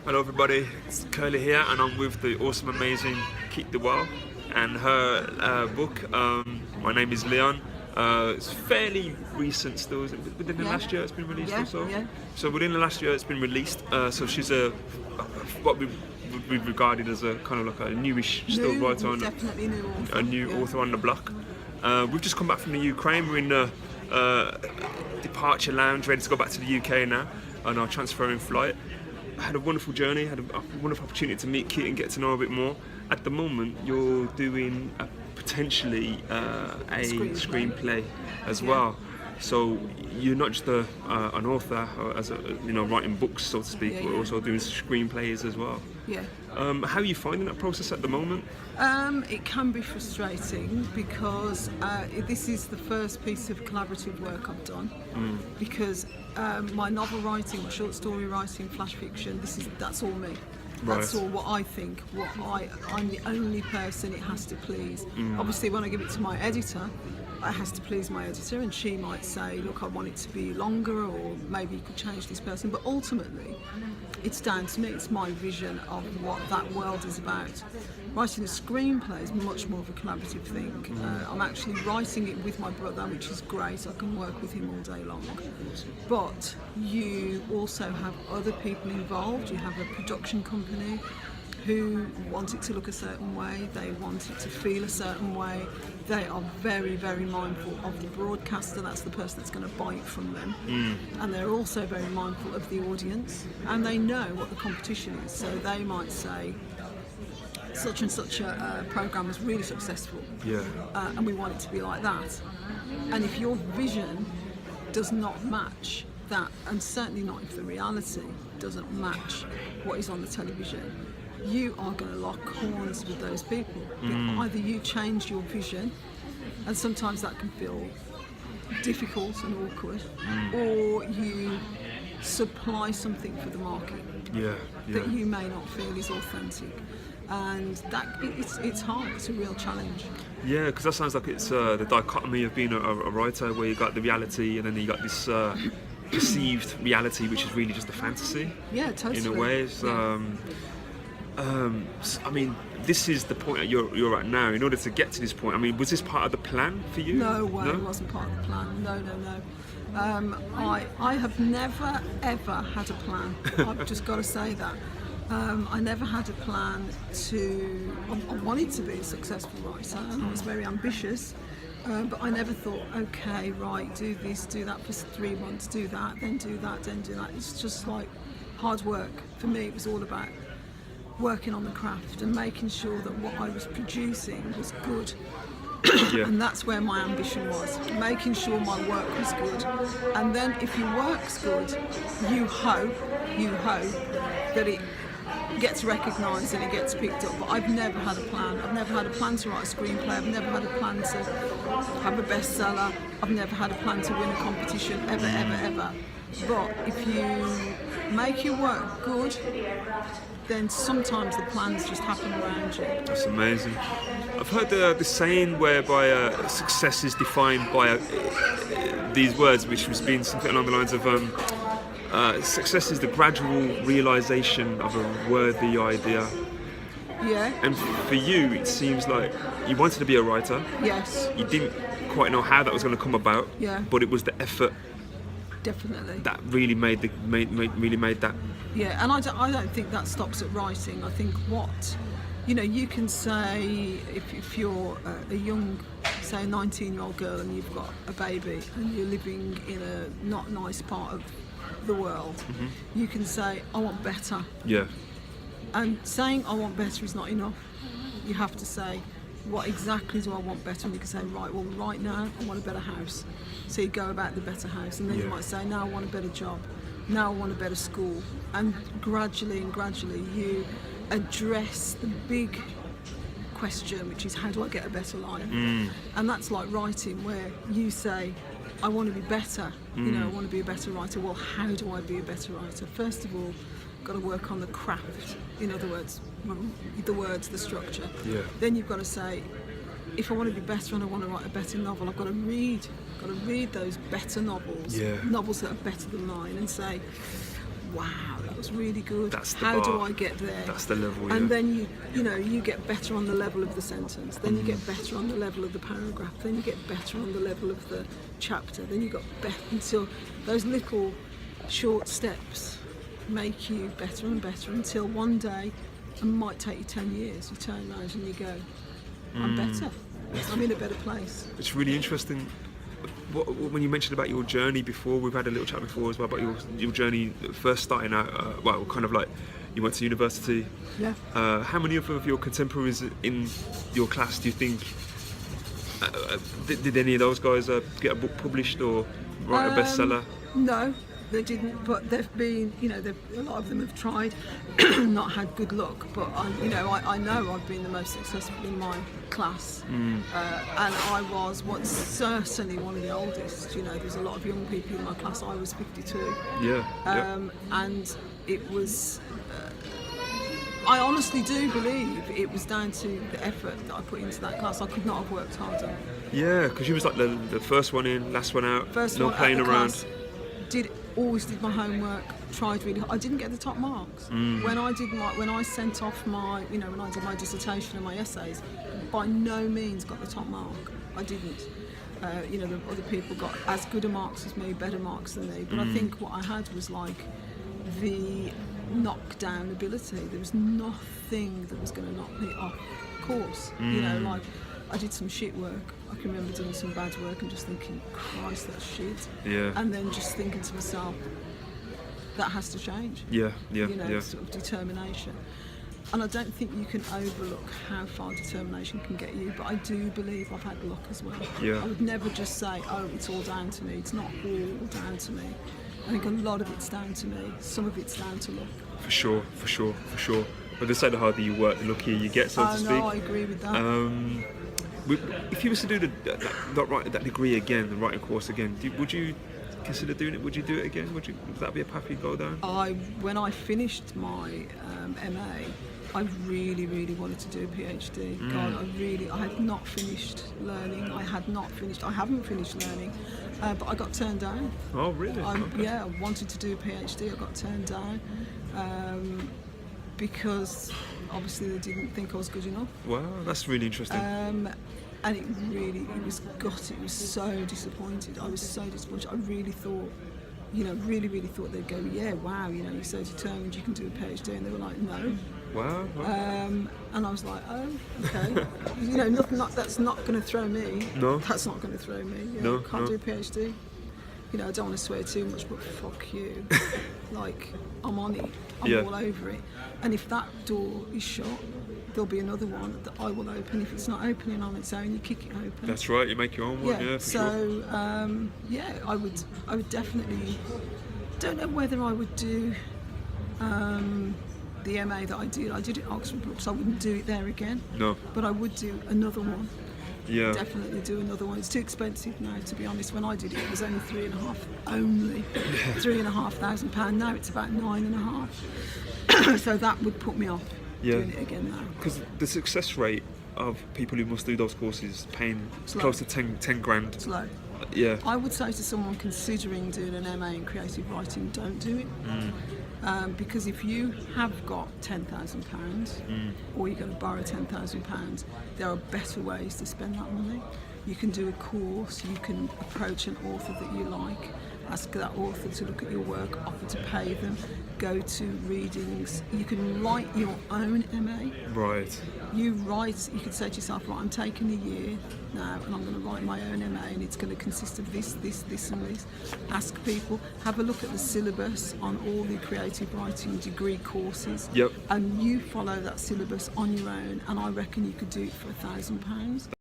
Hello everybody, it's Kurly here and I'm with the awesome, amazing Kit De Waal and her book, My Name is Leon. It's fairly recent still, is it within the last year it's been released or so? Yeah. So within the last year it's been released, so she's what we regarded as a kind of like a newish still writer, on definitely new author. A new author on the block. We've just come back from the Ukraine, we're in the departure lounge, ready to go back to the UK now on our transferring flight. I had a wonderful journey, had a wonderful opportunity to meet Kit and get to know her a bit more. At the moment, you're doing potentially a screenplay as well. So you're not just an author, as writing books, so to speak, but also doing screenplays as well. Yeah. How are you finding that process at the moment? It can be frustrating because this is the first piece of collaborative work I've done. Because my novel writing, my short story writing, flash fiction, that's all me. That's all what I think. I'm the only person it has to please. Obviously, when I give it to my editor, it has to please my editor, and she might say, look, I want it to be longer, or maybe you could change this person. But ultimately, it's down to me. It's my vision of what that world is about. Writing a screenplay is much more of a collaborative thing. I'm actually writing it with my brother, which is great. I can work with him all day long. But you also have other people involved. You have a production company who want it to look a certain way, they want it to feel a certain way. They are very, very mindful of the broadcaster, that's the person that's going to buy it from them. And they're also very mindful of the audience, and they know what the competition is. So they might say, such and such a programme was really successful, and we want it to be like that. And if your vision does not match that, and certainly not if the reality doesn't match what is on the television, you are going to lock horns with those people. Either you change your vision, and sometimes that can feel difficult and awkward, or you supply something for the market that you may not feel is authentic. And that it's hard, it's a real challenge. Yeah, because that sounds like it's the dichotomy of being a writer, where you got the reality and then you got this perceived reality, which is really just a fantasy. Yeah, totally. In a way. I mean, this is the point that you're at now. In order to get to this point, I mean, was this part of the plan for you? No way, it wasn't part of the plan. No. I have never ever had a plan. I've just got to say that. I never had a plan to. I wanted to be a successful writer, and I was very ambitious. But I never thought, okay, right, do this, do that for 3 months, do that, then do that, then do that. It's just like hard work. For me, it was all about working on the craft and making sure that what I was producing was good. And that's where my ambition was, making sure my work was good. And then if your work's good, you hope that it gets recognised and it gets picked up. But I've never had a plan. I've never had a plan to write a screenplay. I've never had a plan to have a bestseller. I've never had a plan to win a competition, ever. But if you make your work good, then sometimes the plans just happen around you. That's amazing. I've heard this saying whereby success is defined by these words, which has been something along the lines of success is the gradual realisation of a worthy idea. Yeah. And for you, it seems like you wanted to be a writer. Yes. You didn't quite know how that was going to come about. Yeah. But it was the effort. Definitely. That really made that. Yeah, and I don't think that stops at writing. I think you can say if you're a young, say a 19-year-old girl and you've got a baby and you're living in a not nice part of the world, you can say, I want better. Yeah. And saying I want better is not enough. You have to say, what exactly do I want better? And you can say, right now I want a better house. So you go about the better house, and then you might say, now I want a better job, now I want a better school. And gradually you address the big question, which is, how do I get a better life? And that's like writing, where you say, I want to be better, I want to be a better writer. Well, how do I be a better writer? First of all, got to work on the craft, in other words, the structure. Then you've got to say, if I want to be better and I want to write a better novel, I've got to read those better novels, novels that are better than mine, and say, wow, that was looks really good. That's the How do bar. I get there? That's the level, And yeah. then you get better on the level of the sentence. Then you get better on the level of the paragraph. Then you get better on the level of the chapter. Then you got better until those little short steps make you better and better until one day, it might take you 10 years, you turn around and you go, I'm better. I'm in a better place. It's really interesting. When you mentioned about your journey before, we've had a little chat before as well about your journey first starting out. Well, kind of like you went to university. Yeah. How many of your contemporaries in your class do you think? Did any of those guys get a book published or write a bestseller? No, they didn't. But they've been, a lot of them have tried, not had good luck. But I know I've been the most successful in my class, and I was certainly one of the oldest. There's a lot of young people in my class. I was 52. Yeah. And it was. I honestly do believe it was down to the effort that I put into that class. I could not have worked harder. Yeah, because you was like the first one in, last one out, First no one playing at the around. class, always did my homework, tried really hard. I didn't get the top marks. When I sent off my, when I did my dissertation and my essays, by no means got the top mark. I didn't. The other people got as good a marks as me, better marks than me. But I think what I had was like the knockdown ability. There was nothing that was going to knock me off course. Like I did some shit work. I can remember doing some bad work and just thinking, Christ, that's shit. Yeah. And then just thinking to myself, that has to change. Yeah. Sort of determination. And I don't think you can overlook how far determination can get you, but I do believe I've had luck as well. Yeah. I would never just say, oh, it's all down to me. It's not all down to me. I think a lot of it's down to me. Some of it's down to luck. For sure. But they say the harder you work, the luckier you get, so to speak. No, I agree with that. If you was to do that degree again, the writing course again, would you consider doing it? Would you do it again? Would that be a path you'd go down? When I finished my MA, I really, really wanted to do a PhD. God, I had not finished learning. I haven't finished learning, but I got turned down. Oh, really? Yeah, I wanted to do a PhD. I got turned down because obviously they didn't think I was good enough. Wow, that's really interesting. And it was gutted. It was so disappointed. I was so disappointed. I really thought, really thought they'd go, yeah, wow, you're so determined, you can do a PhD. And they were like, no. Wow. And I was like, oh, okay. Nothing. That's not going to throw me. No. That's not going to throw me. No. Can't do a PhD. I don't want to swear too much, but fuck you. Like, I'm on it. I'm all over it. And if that door is shut, there'll be another one that I will open. If it's not opening on its own, you kick it open. That's right. You make your own one. Yeah. For so sure. I would definitely. Don't know whether I would do the MA that I did. I did it at Oxford Brookes. I wouldn't do it there again. No. But I would do another one. Yeah. Definitely do another one. It's too expensive now, to be honest. When I did it was only £3,500. Now it's about £9,500. So that would put me off doing it again now. Because the success rate of people who must do those courses paying close to 10 grand. It's low. Yeah. I would say to someone considering doing an MA in creative writing, don't do it. Because if you have got £10,000 or you're going to borrow £10,000, there are better ways to spend that money. You can do a course, you can approach an author that you like, ask that author to look at your work, offer to pay them, go to readings. You can write your own MA. Right. You could say to yourself, right, I'm taking a year now and I'm going to write my own MA and it's going to consist of this and this. Ask people, have a look at the syllabus on all the creative writing degree courses. Yep. And you follow that syllabus on your own, and I reckon you could do it for £1,000.